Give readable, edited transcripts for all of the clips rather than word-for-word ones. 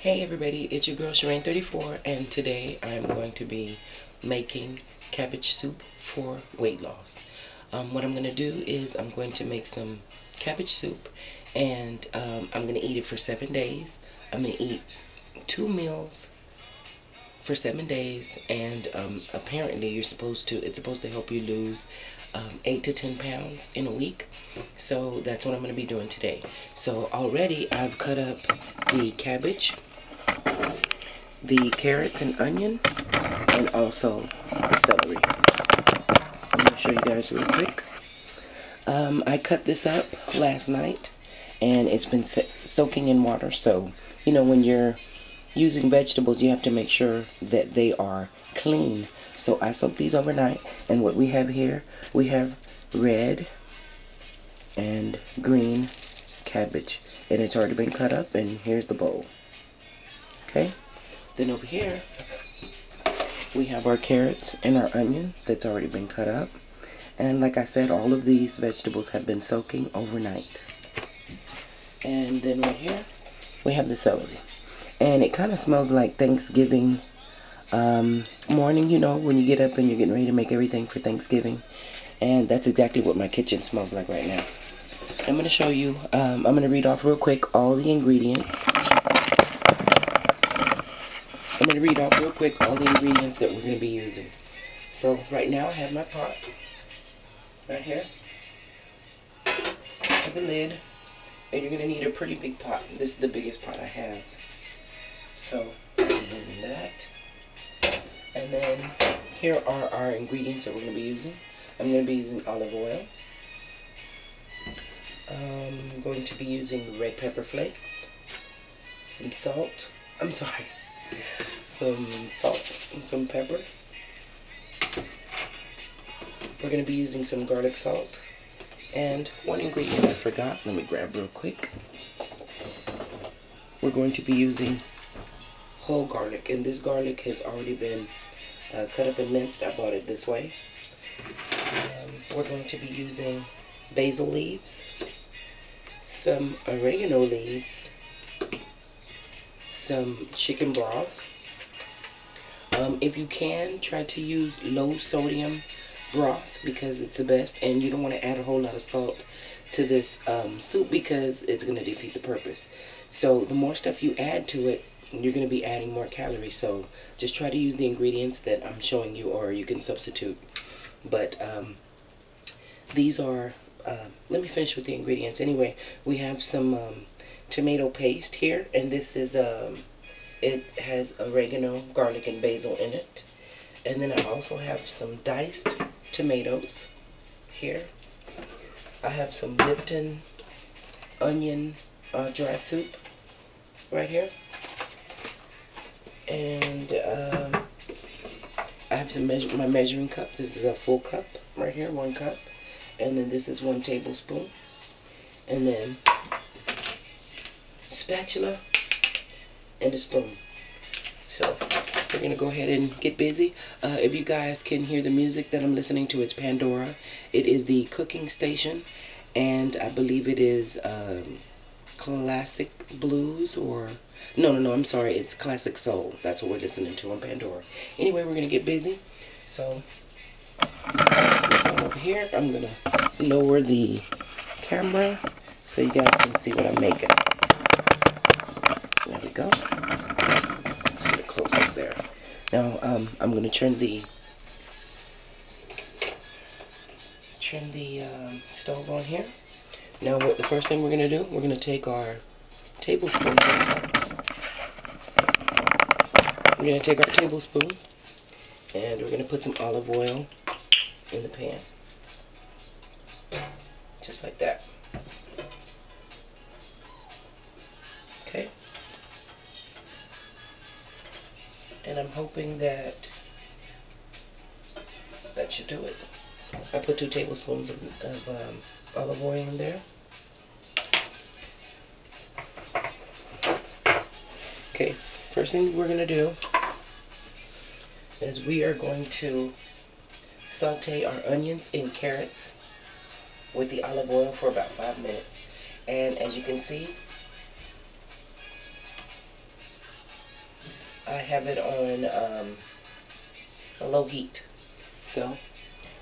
Hey everybody, it's your girl Shireen34, and today I'm going to be making cabbage soup for weight loss. What I'm going to do is I'm going to make some cabbage soup, and I'm going to eat it for 7 days. I'm going to eat 2 meals for 7 days, and apparently it's supposed to help you lose 8 to 10 pounds in a week. So that's what I'm going to be doing today. So already I've cut up the cabbage, the carrots and onion, and also the celery. I'm going to show you guys real quick. I cut this up last night, and it's been soaking in water. So, you know, when you're using vegetables, you have to make sure that they are clean. So I soaked these overnight, and what we have here, we have red and green cabbage, and it's already been cut up, and here's the bowl. Okay, then over here we have our carrots and our onion that's already been cut up, and like I said, all of these vegetables have been soaking overnight. And then right here we have the celery, and it kind of smells like Thanksgiving morning, you know, when you get up and you're getting ready to make everything for Thanksgiving. And that's exactly what my kitchen smells like right now. I'm going to show you, I'm going to read off real quick all the ingredients. I'm going to read off real quick all the ingredients that we're going to be using. So right now I have my pot right here. I have the lid, and you're going to need a pretty big pot. This is the biggest pot I have. So I'm using that. And then here are our ingredients that we're going to be using. I'm going to be using olive oil. I'm going to be using red pepper flakes, some salt, some salt and some pepper. We're going to be using some garlic salt. And one ingredient I forgot, let me grab real quick. We're going to be using whole garlic, and this garlic has already been cut up and minced. I bought it this way. We're going to be using basil leaves, some oregano leaves, some chicken broth. If you can, try to use low sodium broth because it's the best, and you don't want to add a whole lot of salt to this soup because it's going to defeat the purpose. So the more stuff you add to it, you're going to be adding more calories. So just try to use the ingredients that I'm showing you, or you can substitute. But these are, let me finish with the ingredients. Anyway, we have some tomato paste here, and this is, it has oregano, garlic, and basil in it. And then I also have some diced tomatoes here. I have some Lipton onion dry soup right here. And I have some my measuring cup. This is a full cup right here, 1 cup. And then this is 1 tablespoon. And then spatula and a spoon. So we're going to go ahead and get busy. If you guys can hear the music that I'm listening to, it's Pandora. It is the cooking station, and I believe it is classic blues, or no, I'm sorry, it's classic soul. That's what we're listening to on Pandora. Anyway, we're going to get busy. So over here, I'm going to lower the camera so you guys can see what I'm making. There we go. Let's get a close up there. Now I'm going to turn the stove on here. Now what the first thing we're going to do, we're going to take our tablespoon. We're going to take our tablespoon, and we're going to put some olive oil in the pan. Just like that. Okay. And I'm hoping that should do it. I put 2 tablespoons of olive oil in there. Okay, first thing we're going to do is we are going to saute our onions and carrots with the olive oil for about 5 minutes. And as you can see, I have it on a low heat. So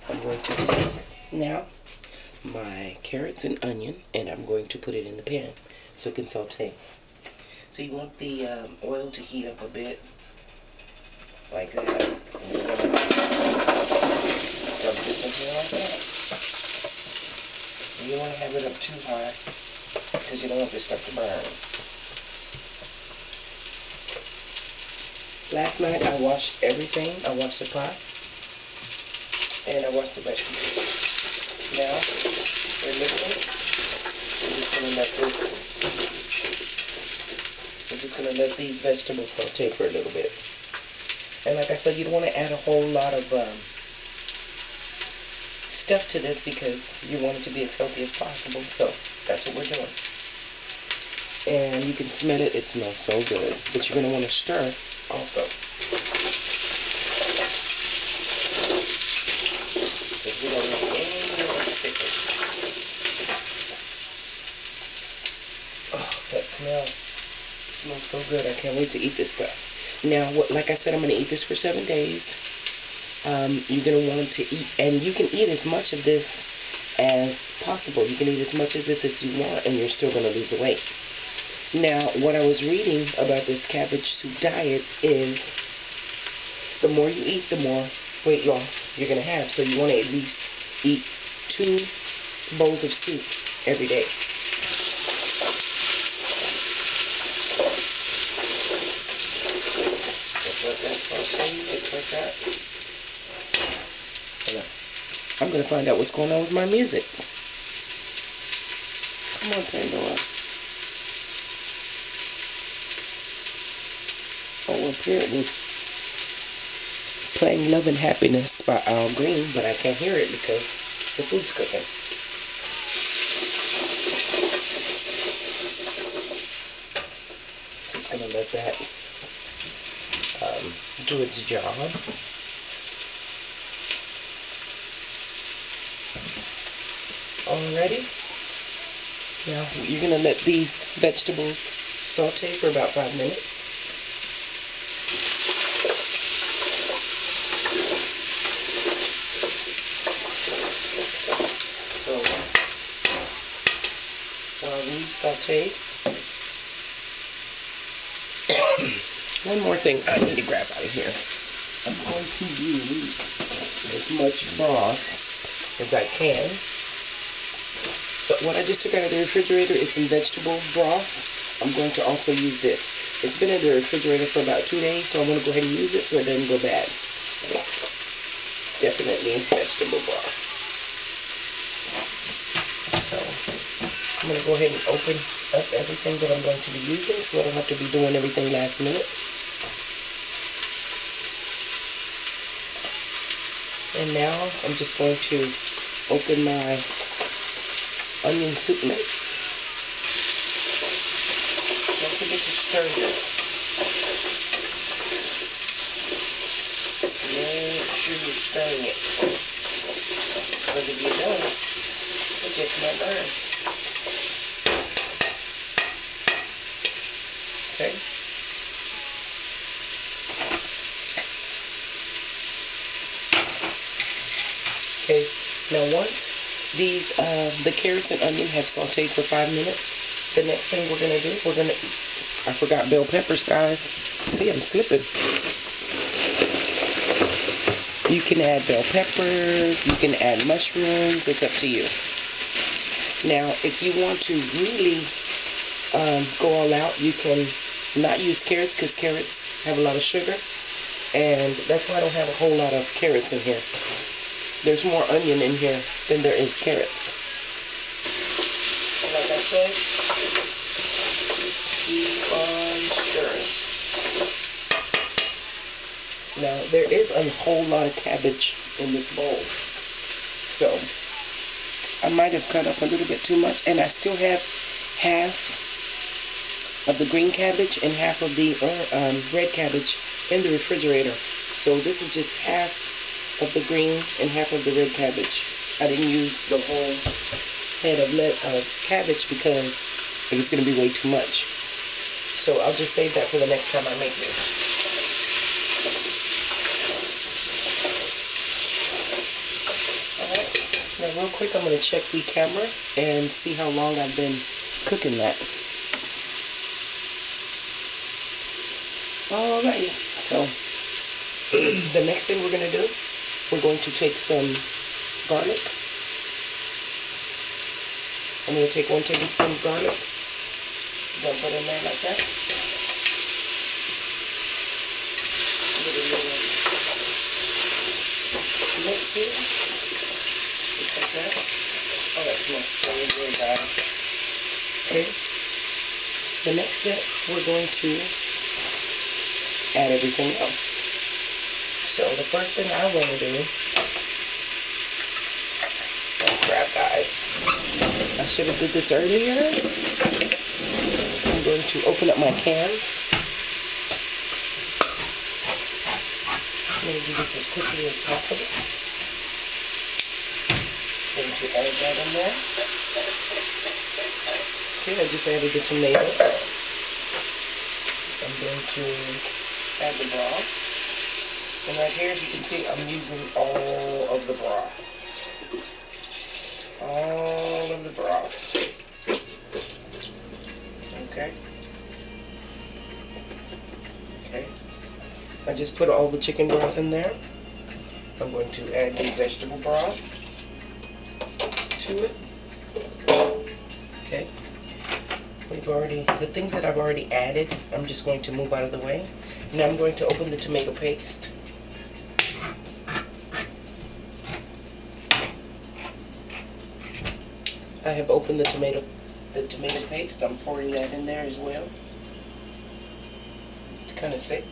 I'm going to take now my carrots and onion, and I'm going to put it in the pan so it can saute. So you want the oil to heat up a bit, like that. And you're going to dump this in here like that. And you don't want to have it up too high because you don't want this stuff to burn. Last night I washed everything. I washed the pot and I washed the vegetables. Now, for a little bit, I'm just going to let I'm just going to let these vegetables saute for a little bit. And like I said, you don't want to add a whole lot of stuff to this because you want it to be as healthy as possible. So that's what we're doing. And you can smell it. It smells so good. But you're going to want to stir also. Because we don't want any more sticky. Oh, that smell. It smells so good. I can't wait to eat this stuff. Now, like I said, I'm going to eat this for 7 days. You're going to want to eat, and you can eat as much of this as possible. You can eat as much of this as you want, and you're still going to lose the weight. Now, what I was reading about this cabbage soup diet is the more you eat, the more weight loss you're going to have. So you want to at least eat 2 bowls of soup every day. Just let that saute just like that. I'm going to find out what's going on with my music. Come on, Pandora. Oh, apparently playing Love and Happiness by Al Green, but I can't hear it because the food's cooking. Just gonna let that do its job. Alrighty. Now you're gonna let these vegetables saute for about 5 minutes. So while these saute, one more thing I need to grab out of here. I'm going to use as much broth as I can. But what I just took out of the refrigerator is some vegetable broth. I'm going to also use this. It's been in the refrigerator for about 2 days, so I want to go ahead and use it so it doesn't go bad. Definitely vegetable broth. So I'm going to go ahead and open up everything that I'm going to be using so I don't have to be doing everything last minute. And now I'm just going to open my onion soup mix. Don't forget to stir this. Make sure you're stirring it. Because if you don't, it just might burn. Okay? Okay, now once these, the carrots and onion have sauteed for 5 minutes, the next thing we're going to do, I forgot bell peppers, guys. See, I'm slipping. You can add bell peppers, you can add mushrooms, it's up to you. Now, if you want to really go all out, you can not use carrots because carrots have a lot of sugar, and that's why I don't have a whole lot of carrots in here. There's more onion in here than there is carrots. And like I said, keep on stirring. Now, there is a whole lot of cabbage in this bowl. So, I might have cut up a little bit too much, and I still have half of the green cabbage and half of the red cabbage in the refrigerator. So this is just half of the green and half of the red cabbage. I didn't use the whole head of cabbage because it was going to be way too much. So I'll just save that for the next time I make this. real quick, I'm going to check the camera and see how long I've been cooking that. Alrighty, so the next thing we're going to do, we're going to take some garlic. I'm going to take 1 tablespoon of garlic, dump it in there like that. Mix it, just like that. Oh, that smells so good, guys. Okay. The next step, we're going to add everything else. So the first thing I want to do, oh crap, guys, I should have did this earlier. I'm going to open up my can. I'm going to do this as quickly as possible. Going to add that in there. Okay, I just added the tomato. I'm going to add the broth. And right here, as you can see, I'm using all of the broth. All of the broth. Okay. Okay. I just put all the chicken broth in there. I'm going to add the vegetable broth to it. Okay. The things that I've already added, I'm just going to move out of the way. Now I'm going to open the tomato paste. I have opened the tomato paste. I'm pouring that in there as well. It's kind of thick.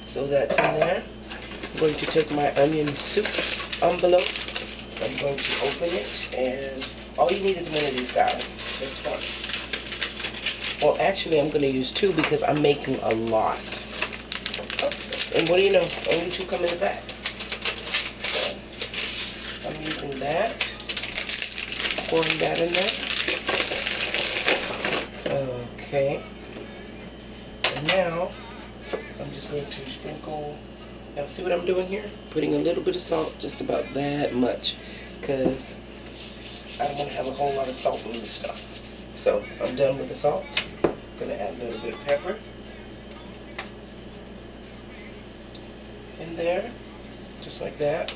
So that's in there. I'm going to take my onion soup envelope. I'm going to open it, and all you need is one of these guys. This one. Well, actually, I'm going to use 2 because I'm making a lot. Oh, and what do you know? Only 2 come in the bag. So I'm using that. Pouring that in there. Okay. And now I'm just going to sprinkle. Now see what I'm doing here? Putting a little bit of salt, just about that much, because I don't want to have a whole lot of salt in this stuff. So I'm done with the salt. I'm going to add a little bit of pepper in there, just like that.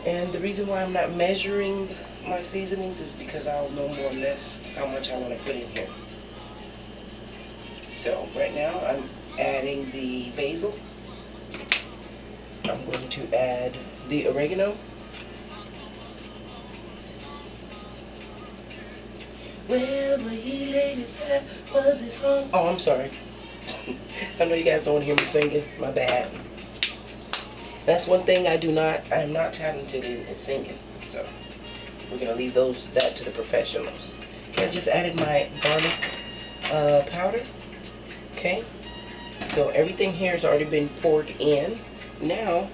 And the reason why I'm not measuring my seasonings is because I'll know more or less how much I want to put in here. So right now I'm adding the basil. I'm going to add the oregano. Wherever he laid his head was his home. Oh, I'm sorry. I know you guys don't want to hear me singing. My bad. That's one thing I am not talented in, is singing. So we're going to leave that to the professionals. Okay, I just added my garlic powder. Okay, so everything here has already been poured in. Now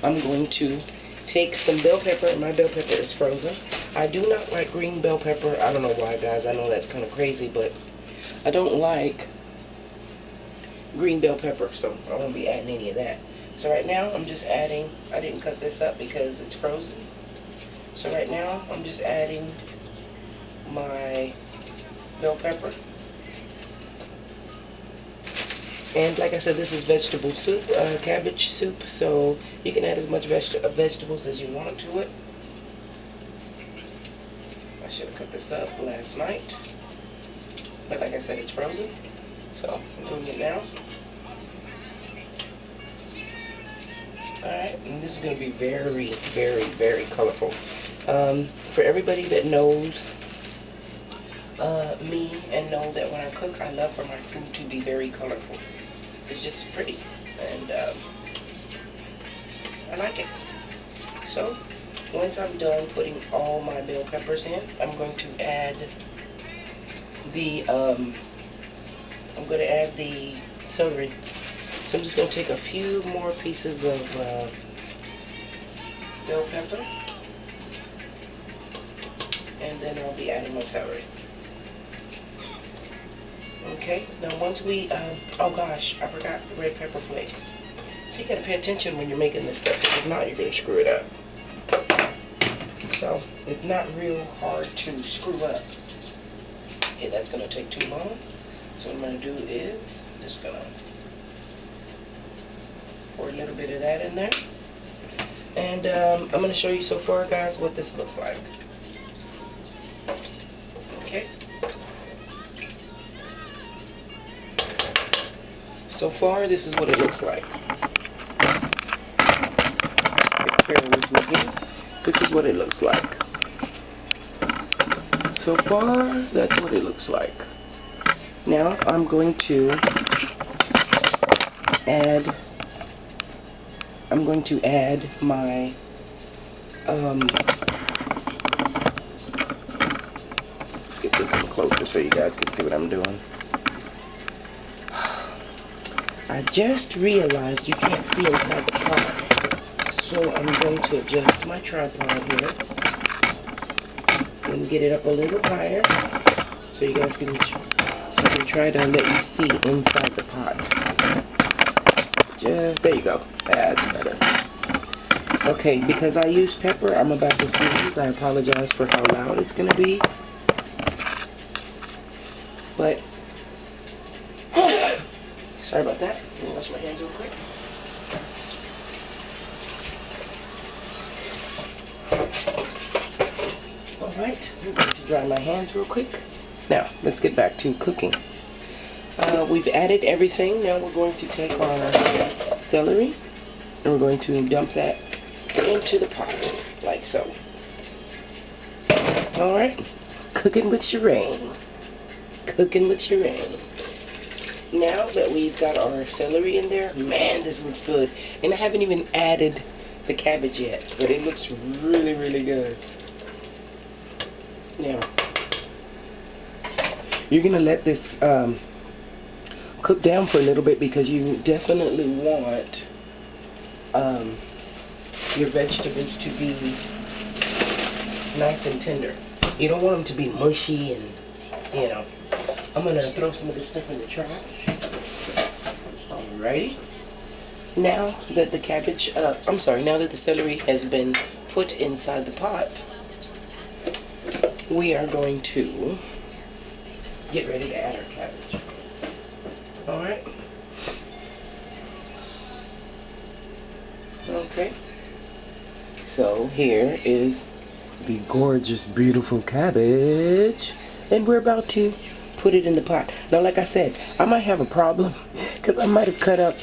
I'm going to take some bell pepper. My bell pepper is frozen. I do not like green bell pepper. I don't know why, guys. I know that's kind of crazy, but I don't like green bell pepper, so I won't be adding any of that. So right now I'm just adding, I didn't cut this up because it's frozen. So right now I'm just adding my bell pepper. And like I said, this is vegetable soup, cabbage soup, so you can add as much vegetables as you want to it. I should have cut this up last night, but like I said, it's frozen, so I'm doing it now. Alright, and this is going to be very, very, very colorful. For everybody that knows me and know that when I cook, I love for my food to be very colorful. It's just pretty, and I like it. So once I'm done putting all my bell peppers in, I'm going to add the celery. So I'm just going to take a few more pieces of bell pepper, and then I'll be adding my celery. Okay, now once we, oh gosh, I forgot the red pepper flakes. So you gotta pay attention when you're making this stuff, because if not, you're gonna screw it up. So it's not real hard to screw up. Okay, that's going to take too long. So what I'm going to do is just going to pour a little bit of that in there. And I'm going to show you so far, guys, what this looks like. Okay. So far, this is what it looks like. Bear with me here. This is what it looks like. So far, that's what it looks like. Now, I'm going to add my let's get this in closer so you guys can see what I'm doing. I just realized you can't see inside the pot, so I'm going to adjust my tripod here and get it up a little higher so you guys can try to let you see inside the pot. Just there you go. That's better. Okay, because I use pepper, I'm about to sneeze. I apologize for how loud it's gonna be, but sorry about that. Let me wash my hands real quick. Alright, I'm going to dry my hands real quick. Now, let's get back to cooking. We've added everything. Now we're going to take our celery and we're going to dump that into the pot, like so. Alright, cooking with Shireen. Cooking with Shireen. Now that we've got our celery in there, man, this looks good. And I haven't even added the cabbage yet, but it looks really, really good. Now, you're going to let this cook down for a little bit because you definitely want your vegetables to be nice and tender. You don't want them to be mushy and, you know. I'm going to throw some of this stuff in the trash. Alrighty. Now that the cabbage, now that the celery has been put inside the pot, we are going to get ready to add our cabbage. Alright. Okay. So here is the gorgeous, beautiful cabbage. And we're about to put it in the pot. Now, like I said, I might have a problem because I might have cut up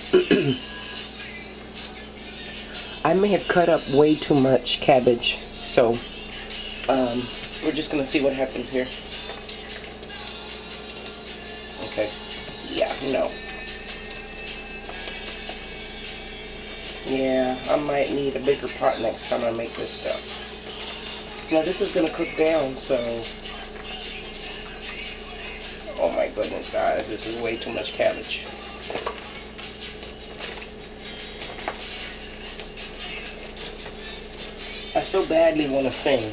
I may have cut up way too much cabbage. So we're just gonna see what happens here. Okay. Yeah, no. Yeah, I might need a bigger pot next time I make this stuff. Now this is gonna cook down, so oh my goodness, guys, this is way too much cabbage. I so badly want to sing.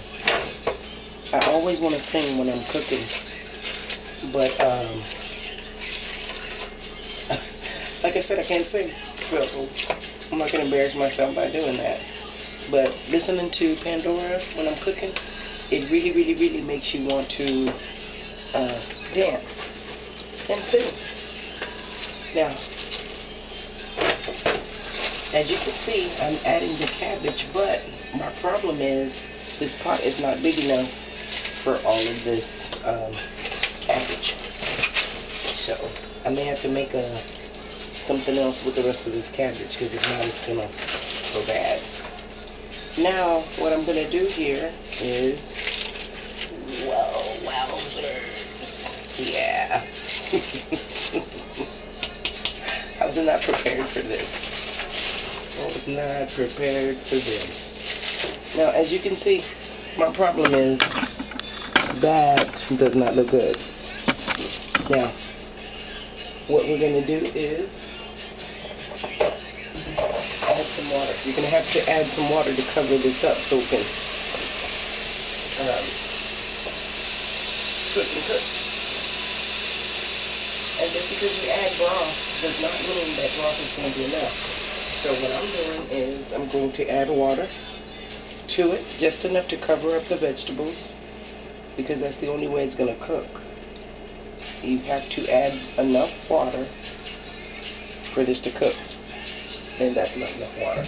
I always want to sing when I'm cooking, but like I said, I can't sing, so I'm not going to embarrass myself by doing that. But listening to Pandora when I'm cooking, it really, really, really makes you want to dance and sing. Now, as you can see, I'm adding the cabbage, but my problem is this pot is not big enough for all of this cabbage. So I may have to make something else with the rest of this cabbage, because if not, it's gonna go bad. Now, what I'm gonna do here is, whoa, wowzers. Yeah. I was not prepared for this. I was not prepared for this. Now, as you can see, my problem is that does not look good. Now, what we're going to do is add some water. You're going to have to add some water to cover this up so it can cook. And just because you add broth does not mean that broth is going to be enough. So what I'm doing is I'm going to add water. to it, just enough to cover up the vegetables, because that's the only way it's going to cook. You have to add enough water for this to cook, and that's not enough water.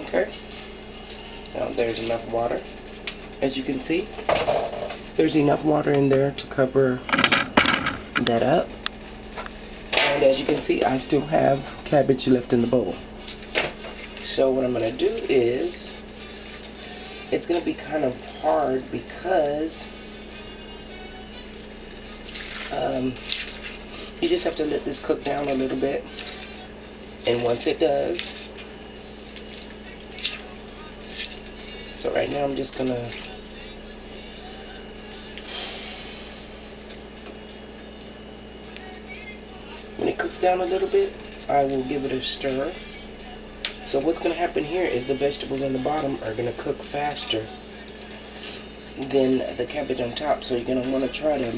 Okay, now there's enough water. As you can see, there's enough water in there to cover that up. And as you can see, I still have cabbage left in the bowl. So what I'm going to do is, it's going to be kind of hard because you just have to let this cook down a little bit. And once it does, so right now I'm just going to when it cooks down a little bit, I will give it a stir. So what's going to happen here is the vegetables on the bottom are going to cook faster than the cabbage on top. So you're going to want to try to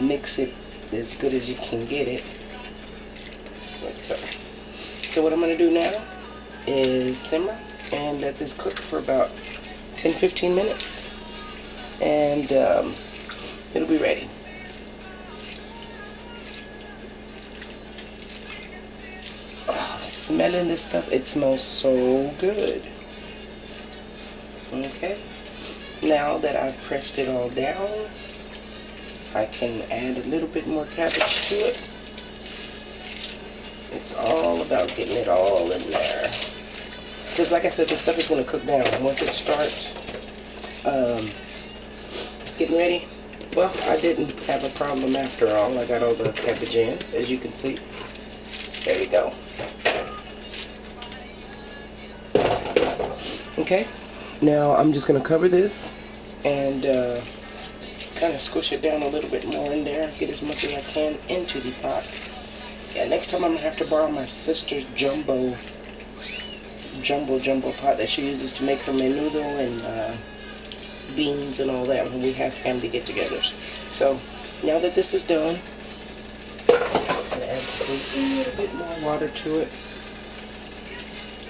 mix it as good as you can get it. Like so. So what I'm going to do now is simmer and let this cook for about 10-15 minutes. And it'll be ready. Smelling this stuff, it smells so good. Okay, now that I've pressed it all down, I can add a little bit more cabbage to it. It's all about getting it all in there, because like I said, this stuff is going to cook down. Once it starts getting ready, well, I didn't have a problem after all. I got all the cabbage in, as you can see. There we go. Okay, now I'm just going to cover this and kind of squish it down a little bit more in there, get as much as I can into the pot. Yeah, next time I'm going to have to borrow my sister's jumbo pot that she uses to make her menudo and beans and all that when we have family get-togethers. So now that this is done, I'm going to add just a little bit more water to it.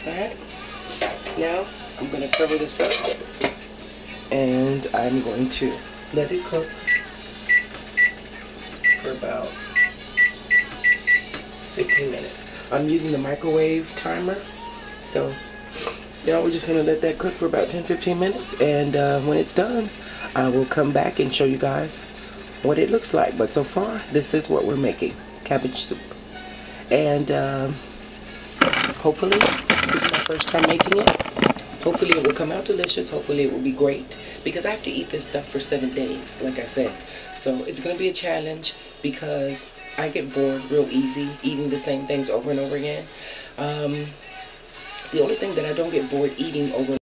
Alright, now I'm going to cover this up and I'm going to let it cook for about 15 minutes. I'm using the microwave timer, so now we're just going to let that cook for about 10-15 minutes, and when it's done, I will come back and show you guys what it looks like. But so far, this is what we're making, cabbage soup. And hopefully, this is my first time making it. Hopefully it will come out delicious. Hopefully it will be great, because I have to eat this stuff for 7 days, like I said. So it's going to be a challenge because I get bored real easy eating the same things over and over again. The only thing that I don't get bored eating over